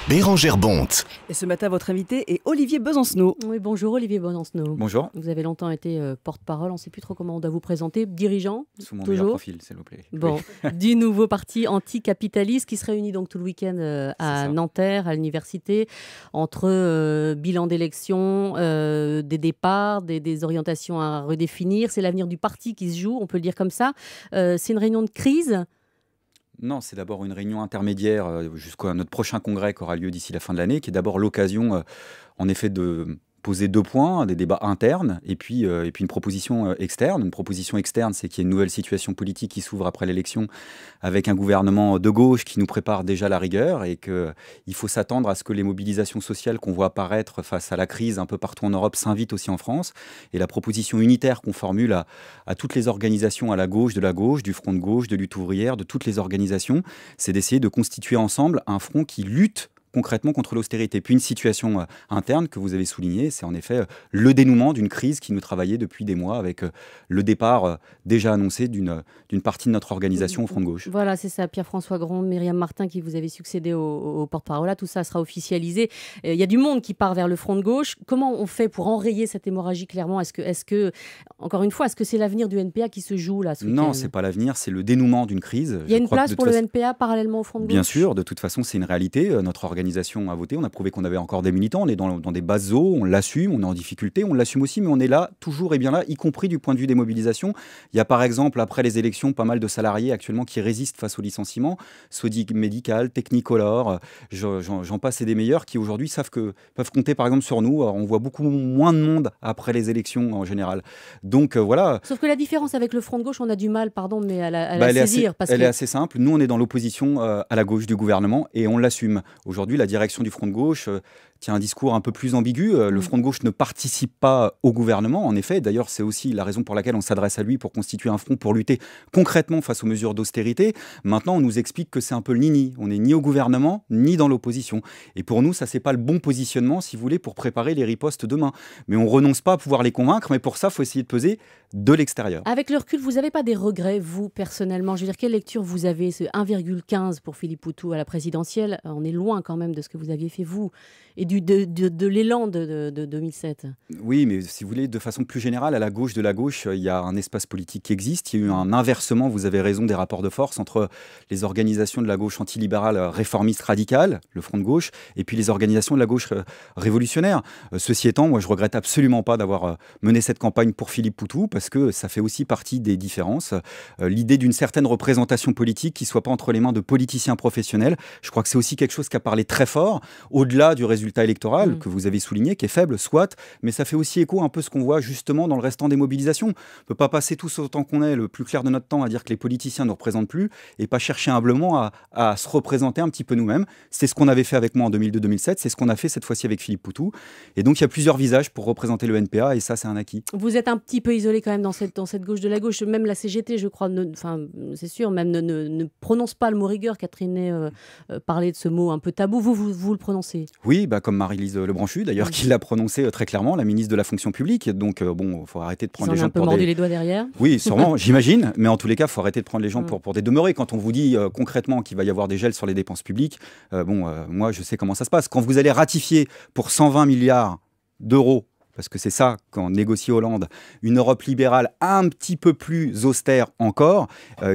Bérengère Bonte. Et ce matin, votre invité est Olivier Besancenot. Oui, bonjour Olivier Besancenot. Bonjour. Vous avez longtemps été porte-parole, on ne sait plus trop comment on doit vous présenter, dirigeant. Sous mon toujours meilleur profil, s'il vous plaît. Bon, Oui. du nouveau parti anticapitaliste qui se réunit donc tout le week-end à Nanterre, à l'université, entre bilan d'élection, des départs, des orientations à redéfinir. C'est l'avenir du parti qui se joue, on peut le dire comme ça. C'est une réunion de crise. Non, c'est d'abord une réunion intermédiaire jusqu'à notre prochain congrès qui aura lieu d'ici la fin de l'année, qui est d'abord l'occasion, en effet, de poser deux points, des débats internes et puis une proposition externe. Une proposition externe, c'est qu'il y a une nouvelle situation politique qui s'ouvre après l'élection avec un gouvernement de gauche qui nous prépare déjà la rigueur et qu'il faut s'attendre à ce que les mobilisations sociales qu'on voit apparaître face à la crise un peu partout en Europe s'invitent aussi en France. Et la proposition unitaire qu'on formule à toutes les organisations à la gauche, du Front de gauche, de lutte ouvrière, de toutes les organisations, c'est d'essayer de constituer ensemble un front qui lutte concrètement contre l'austérité. Puis une situation interne que vous avez soulignée, c'est en effet le dénouement d'une crise qui nous travaillait depuis des mois avec le départ déjà annoncé d'une partie de notre organisation au Front de gauche. Voilà, c'est ça. Pierre-François Grand, Myriam Martin qui vous avez succédé au porte-parole. Là, tout ça sera officialisé. Il y a du monde qui part vers le Front de gauche. Comment on fait pour enrayer cette hémorragie clairement ? Est-ce que, encore une fois, est-ce que c'est l'avenir du NPA qui se joue là ce week-end ? Non, c'est pas l'avenir, c'est le dénouement d'une crise. Il y a une place pour le NPA parallèlement au Front de gauche ? Bien sûr, de toute façon, c'est une réalité. Notre organisation a voté, on a prouvé qu'on avait encore des militants, on est dans des bases eaux, on l'assume, on est en difficulté, on l'assume aussi, mais on est là, toujours et bien là, y compris du point de vue des mobilisations. Il y a par exemple, après les élections, pas mal de salariés actuellement qui résistent face au licenciement, Sodic Médical, Technicolor, j'en passe et des meilleurs, qui aujourd'hui peuvent compter par exemple sur nous. Alors, on voit beaucoup moins de monde après les élections en général. Donc voilà. Sauf que la différence avec le Front de gauche, on a du mal, mais à la saisir. Elle est assez simple. Nous, on est dans l'opposition à la gauche du gouvernement et on l'assume. Aujourd'hui, la direction du Front de gauche tient un discours un peu plus ambigu. Le Front de gauche ne participe pas au gouvernement, en effet. D'ailleurs, c'est aussi la raison pour laquelle on s'adresse à lui pour constituer un front pour lutter concrètement face aux mesures d'austérité. Maintenant, on nous explique que c'est un peu le ni-ni. On n'est ni au gouvernement, ni dans l'opposition. Et pour nous, ça, c'est pas le bon positionnement, si vous voulez, pour préparer les ripostes demain. Mais on renonce pas à pouvoir les convaincre, mais pour ça, il faut essayer de peser de l'extérieur. Avec le recul, vous n'avez pas des regrets, vous, personnellement ? Je veux dire, quelle lecture vous avez ? Ce 1,15 pour Philippe Poutou à la présidentielle, on est loin quand même de ce que vous aviez fait, vous, et de l'élan de 2007. Oui, mais si vous voulez, de façon plus générale, à la gauche de la gauche, il y a un espace politique qui existe. Il y a eu un inversement, vous avez raison, des rapports de force entre les organisations de la gauche antilibérale réformiste radicale, le Front de gauche, et puis les organisations de la gauche révolutionnaire. Ceci étant, moi, je regrette absolument pas d'avoir mené cette campagne pour Philippe Poutou, parce que ça fait aussi partie des différences. L'idée d'une certaine représentation politique qui ne soit pas entre les mains de politiciens professionnels, je crois que c'est aussi quelque chose qui a parlé très fort, au-delà du résultat électoral que vous avez souligné, qui est faible, soit, mais ça fait aussi écho un peu ce qu'on voit justement dans le restant des mobilisations. On ne peut pas passer tous autant qu'on est, le plus clair de notre temps, à dire que les politiciens ne nous représentent plus et pas chercher humblement à se représenter un petit peu nous-mêmes. C'est ce qu'on avait fait avec moi en 2002-2007, c'est ce qu'on a fait cette fois-ci avec Philippe Poutou. Et donc il y a plusieurs visages pour représenter le NPA et ça, c'est un acquis. Vous êtes un petit peu isolé quand même dans cette gauche de la gauche. Même la CGT, je crois, c'est sûr, même ne prononce pas le mot rigueur. Catherine parlait de ce mot un peu tabou. Vous le prononcez ? Oui, comme Marie-Lise Lebranchu, d'ailleurs, qui l'a prononcé très clairement, la ministre de la fonction publique. Donc, il faut arrêter de prendre les gens pour des... un peu mordu les doigts derrière. Oui, sûrement, j'imagine. Mais en tous les cas, il faut arrêter de prendre les gens pour des demeurés. Quand on vous dit concrètement qu'il va y avoir des gels sur les dépenses publiques, moi, je sais comment ça se passe. Quand vous allez ratifier pour 120 milliards d'euros, parce que c'est ça, quand négocie Hollande, une Europe libérale un petit peu plus austère encore,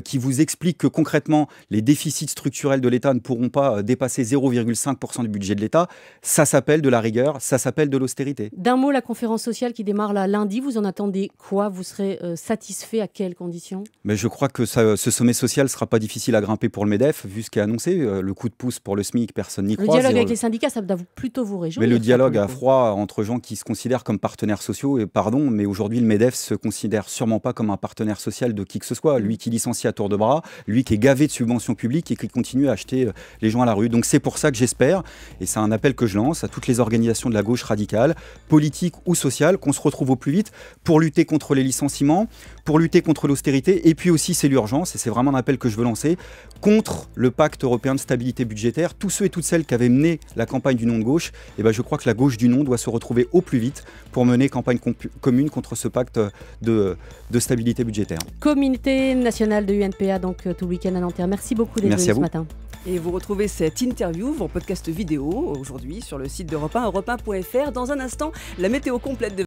qui vous explique que concrètement, les déficits structurels de l'État ne pourront pas dépasser 0,5% du budget de l'État, ça s'appelle de la rigueur, ça s'appelle de l'austérité. D'un mot, la conférence sociale qui démarre là, lundi, vous en attendez quoi ? Vous serez satisfait à quelles conditions ? Mais je crois que ce sommet social ne sera pas difficile à grimper pour le MEDEF, vu ce qui est annoncé. Le coup de pouce pour le SMIC, personne n'y croit. Le dialogue avec les syndicats, ça doit plutôt vous réjouir. Mais le dialogue à froid entre gens qui se considèrent comme partenaires sociaux, et pardon, mais aujourd'hui le MEDEF se considère sûrement pas comme un partenaire social de qui que ce soit. Lui qui licencie à tour de bras, lui qui est gavé de subventions publiques et qui continue à acheter les gens à la rue. Donc c'est pour ça que j'espère, et c'est un appel que je lance à toutes les organisations de la gauche radicale, politique ou sociale, qu'on se retrouve au plus vite pour lutter contre les licenciements, pour lutter contre l'austérité, et puis aussi c'est l'urgence, et c'est vraiment un appel que je veux lancer, contre le pacte européen de stabilité budgétaire. Tous ceux et toutes celles qui avaient mené la campagne du non de gauche, je crois que la gauche du non doit se retrouver au plus vite pour mener campagne commune contre ce pacte de stabilité budgétaire. Comité national de UNPA, donc tout le week-end à Nanterre. Merci beaucoup d'être venu ce matin. Et vous retrouvez cette interview en podcast vidéo aujourd'hui sur le site d'Europe 1, europe1.fr. Dans un instant, la météo complète de